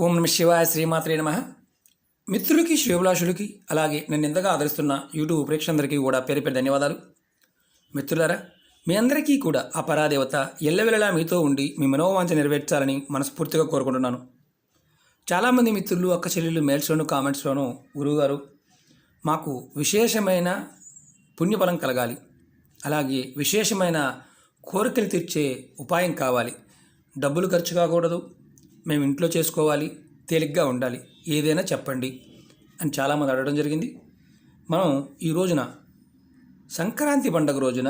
ఓం నమ శివాయ శ్రీమాత్రే నమ. మిత్రులకి శ్రేభిలాషులకి అలాగే నన్ను ఎంతగా ఆదరిస్తున్న యూట్యూబ్ ప్రేక్షకులందరికీ కూడా పేరు పేరు ధన్యవాదాలు. మిత్రులారా, మీ అందరికీ కూడా ఆ పరాదేవత ఎల్లవెల్లలా మీతో ఉండి మీ మనోవాంఛ నెరవేర్చాలని మనస్ఫూర్తిగా కోరుకుంటున్నాను. చాలామంది మిత్రులు అక్క చెల్లెళ్ళు మెయిల్స్లోను కామెంట్స్లోనూ గురువుగారు మాకు విశేషమైన పుణ్యఫలం కలగాలి, అలాగే విశేషమైన కోరికలు తీర్చే ఉపాయం కావాలి, డబ్బులు ఖర్చు కాకూడదు, మేము ఇంట్లో చేసుకోవాలి, తేలిగ్గా ఉండాలి, ఏదైనా చెప్పండి అని చాలామంది అడగడం జరిగింది. మనం ఈ రోజున సంక్రాంతి పండుగ రోజున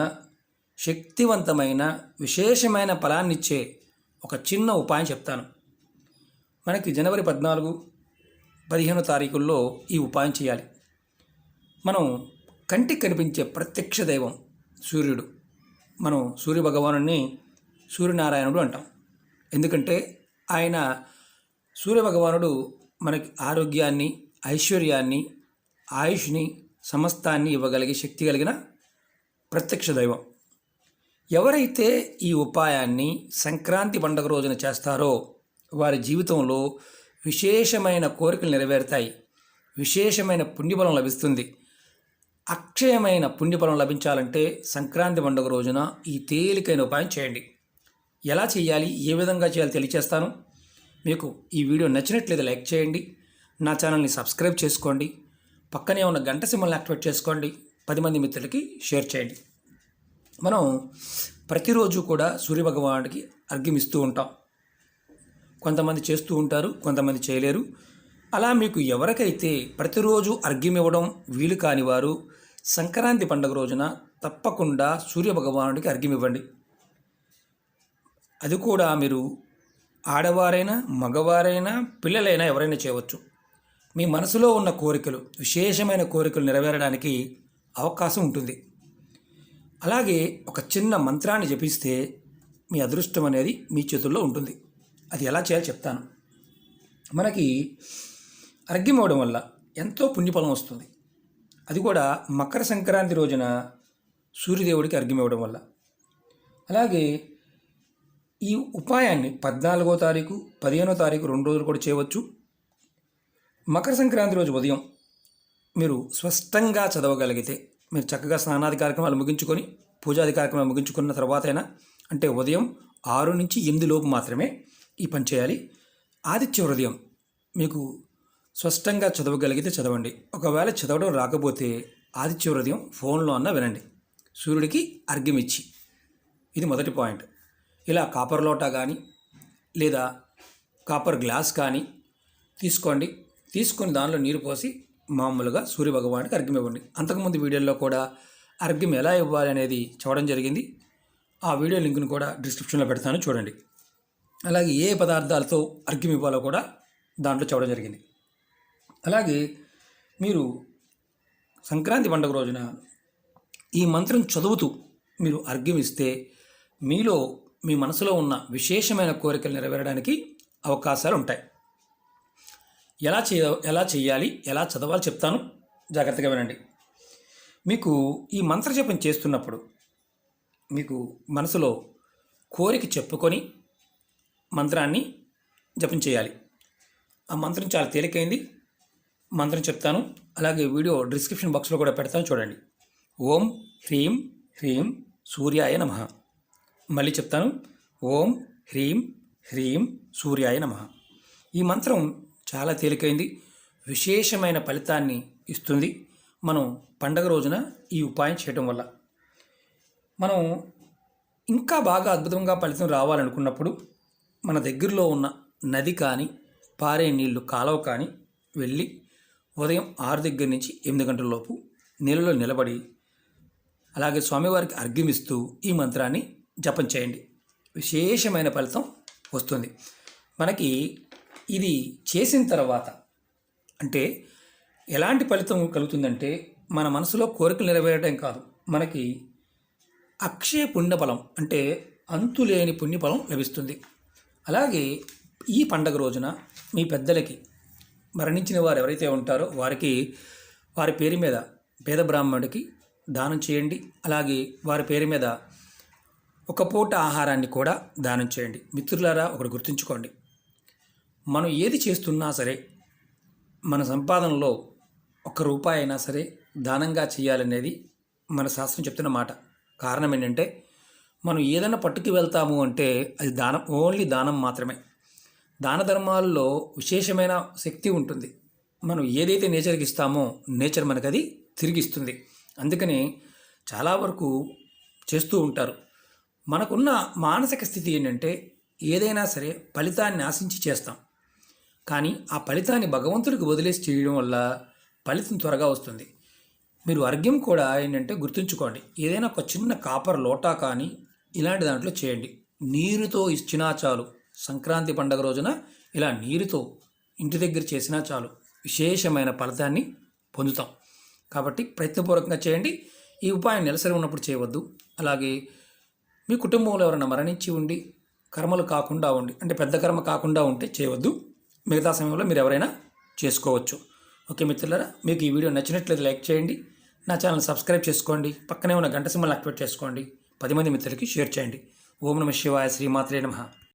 శక్తివంతమైన విశేషమైన ఫలాన్నిచ్చే ఒక చిన్న ఉపాయం చెప్తాను. మనకి జనవరి 14, 15 తారీఖుల్లో ఈ ఉపాయం చేయాలి. మనం కంటికి కనిపించే ప్రత్యక్ష దైవం సూర్యుడు. మనం సూర్య భగవానుని సూర్యనారాయణుడు అంటాం. ఎందుకంటే ఆయన సూర్యభగవానుడు మనకి ఆరోగ్యాన్ని, ఐశ్వర్యాన్ని, ఆయుష్ని, సమస్తాన్ని ఇవ్వగలిగే శక్తి కలిగిన ప్రత్యక్ష దైవం. ఎవరైతే ఈ ఉపాయాన్ని సంక్రాంతి పండుగ రోజున చేస్తారో వారి జీవితంలో విశేషమైన కోరికలు నెరవేరుతాయి, విశేషమైన పుణ్యఫలం లభిస్తుంది. అక్షయమైన పుణ్యఫలం లభించాలంటే సంక్రాంతి పండుగ రోజున ఈ తేలికైన ఉపాయం చేయండి. ఎలా చేయాలి, ఏ విధంగా చేయాలి తెలియచేస్తాను. మీకు ఈ వీడియో నచ్చినట్లయితే లైక్ చేయండి, నా ఛానల్ని సబ్స్క్రైబ్ చేసుకోండి, పక్కనే ఉన్న గంట సింబల్ని యాక్టివేట్ చేసుకోండి, 10 మంది మిత్రులకి షేర్ చేయండి. మనం ప్రతిరోజు కూడా సూర్యభగవానుడికి అర్ఘ్యం ఇస్తూ ఉంటాం. కొంతమంది చేస్తూ ఉంటారు, కొంతమంది చేయలేరు. అలా మీకు ఎవరికైతే ప్రతిరోజు అర్ఘ్యం ఇవ్వడం వీలు కాని వారు సంక్రాంతి పండుగ రోజున తప్పకుండా సూర్యభగవానుడికి అర్ఘ్యం ఇవ్వండి. అది కూడా మీరు ఆడవారైనా, మగవారైనా, పిల్లలైనా ఎవరైనా చేయవచ్చు. మీ మనసులో ఉన్న కోరికలు, విశేషమైన కోరికలు నెరవేరడానికి అవకాశం ఉంటుంది. అలాగే ఒక చిన్న మంత్రాన్ని జపిస్తే మీ అదృష్టం అనేది మీ చేతుల్లో ఉంటుంది. అది ఎలా చేయాలో చెప్తాను. మనకి అర్ఘ్యం ఇవ్వడం వల్ల ఎంతో పుణ్యఫలం వస్తుంది. అది కూడా మకర సంక్రాంతి రోజున సూర్యదేవుడికి అర్ఘ్యం ఇవ్వడం వల్ల. అలాగే ఈ ఉపాయాన్ని 14వ తారీఖు, 15వ తారీఖు 2 రోజులు కూడా చేయవచ్చు. మకర సంక్రాంతి రోజు ఉదయం మీరు స్పష్టంగా చదవగలిగితే, మీరు చక్కగా స్నానాది కార్యక్రమాలు ముగించుకొని పూజాది కార్యక్రమాలు ముగించుకున్న తర్వాత అయినా, అంటే ఉదయం 6 నుంచి 8 లోపు మాత్రమే ఈ పని చేయాలి. ఆదిత్య హృదయం మీకు స్పష్టంగా చదవగలిగితే చదవండి. ఒకవేళ చదవడం రాకపోతే ఆదిత్య హృదయం ఫోన్లో అన్నా వినండి, సూర్యుడికి అర్ఘ్యం ఇచ్చి. ఇది మొదటి పాయింట్. ఇలా కాపర్ లోటా కానీ లేదా కాపర్ గ్లాస్ కానీ తీసుకోండి. తీసుకొని దానిలో నీరు పోసి మామూలుగా సూర్యభగవానికి అర్ఘ్యం ఇవ్వండి. అంతకుముందు వీడియోలో కూడా అర్ఘ్యం ఎలా ఇవ్వాలి అనేది చూడడం జరిగింది. ఆ వీడియో లింక్ను కూడా డిస్క్రిప్షన్లో పెడతాను, చూడండి. అలాగే ఏ పదార్థాలతో అర్ఘ్యం ఇవ్వాలో కూడా దాంట్లో చూడడం జరిగింది. అలాగే మీరు సంక్రాంతి పండుగ రోజున ఈ మంత్రం చదువుతూ మీరు అర్ఘ్యం ఇస్తే మీలో మీ మనసులో ఉన్న విశేషమైన కోరికలు నెరవేరడానికి అవకాశాలు ఉంటాయి. ఎలా చేయాలి, ఎలా చదవాలి చెప్తాను, జాగ్రత్తగా వినండి. మీకు ఈ మంత్ర జపం చేస్తున్నప్పుడు మీకు మనసులో కోరిక చెప్పుకొని మంత్రాన్ని జపం చేయాలి. ఆ మంత్రం చాలా తేలికైంది. మంత్రం చెప్తాను, అలాగే వీడియో డిస్క్రిప్షన్ బాక్స్లో కూడా పెడతాను, చూడండి. ఓం హ్రీం హ్రీం సూర్యాయ నమః. మళ్ళీ చెప్తాను, ఓం హ్రీం హ్రీం సూర్యాయ నమః. ఈ మంత్రం చాలా తేలికైంది, విశేషమైన ఫలితాన్ని ఇస్తుంది. మనం పండగ రోజున ఈ ఉపాయం చేయటం వల్ల మనం ఇంకా బాగా అద్భుతంగా ఫలితం రావాలనుకున్నప్పుడు మన దగ్గరలో ఉన్న నది కానీ, పారే నీళ్లు కాలువ కానీ వెళ్ళి ఉదయం 6 దగ్గర నుంచి 8 గంటల లోపు నీళ్ళలో నిలబడి అలాగే స్వామివారికి అర్ఘ్యం ఇస్తూ ఈ మంత్రాన్ని జపం చేయండి. విశేషమైన ఫలితం వస్తుంది. మనకి ఇది చేసిన తర్వాత అంటే ఎలాంటి ఫలితం కలుగుతుందంటే, మన మనసులో కోరికలు నెరవేరడం కాదు, మనకి అక్షయ పుణ్యఫలం అంటే అంతులేని పుణ్యఫలం లభిస్తుంది. అలాగే ఈ పండగ రోజున మీ పెద్దలకి, మరణించిన వారు ఎవరైతే ఉంటారో వారికి వారి పేరు మీద పేద బ్రాహ్మణుడికి దానం చేయండి. అలాగే వారి పేరు మీద ఒక పూట ఆహారాన్ని కూడా దానం చేయండి. మిత్రులారా, ఒకటి గుర్తుంచుకోండి, మనం ఏది చేస్తున్నా సరే మన సంపాదనలో ఒక్క రూపాయి అయినా సరే దానంగా చేయాలనేది మన శాస్త్రం చెప్తున్న మాట. కారణం ఏంటంటే మనం ఏదైనా పట్టుకు వెళ్తాము అంటే అది దానం, ఓన్లీ దానం మాత్రమే. దాన ధర్మాల్లో విశేషమైన శక్తి ఉంటుంది. మనం ఏదైతే నేచర్కి ఇస్తామో నేచర్ మనకు అది తిరిగిస్తుంది. అందుకని చాలా వరకు చేస్తూ ఉంటారు. మనకున్న మానసిక స్థితి ఏంటంటే ఏదైనా సరే ఫలితాన్ని ఆశించి చేస్తాం. కానీ ఆ ఫలితాన్ని భగవంతుడికి వదిలేసి చేయడం వల్ల ఫలితం త్వరగా వస్తుంది. మీరు అర్ఘ్యం కూడా ఏంటంటే గుర్తుంచుకోండి, ఏదైనా ఒక చిన్న కాపర్ లోటా కానీ ఇలాంటి దాంట్లో చేయండి. నీరుతో ఇచ్చినా చాలు. సంక్రాంతి పండగ రోజున ఇలా నీరుతో ఇంటి దగ్గర చేసినా చాలు, విశేషమైన ఫలితాన్ని పొందుతాం. కాబట్టి ప్రయత్నపూర్వకంగా చేయండి. ఈ ఉపాయం నెలసరి ఉన్నప్పుడు చేయవద్దు. అలాగే మీ కుటుంబంలో ఎవరైనా మరణించి ఉండి కర్మలు కాకుండా ఉండి, అంటే పెద్ద కర్మ కాకుండా ఉంటే చేయవద్దు. మిగతా సమయంలో మీరు ఎవరైనా చేసుకోవచ్చు. ఓకే మిత్రులారా, మీకు ఈ వీడియో నచ్చినట్లయితే లైక్ చేయండి, నా ఛానల్ సబ్స్క్రైబ్ చేసుకోండి, పక్కనే ఉన్న గంట సింబల్ యాక్టివేట్ చేసుకోండి, 10 మంది మిత్రులకి షేర్ చేయండి. ఓం నమః శివాయ, శ్రీమాత్రే నమః.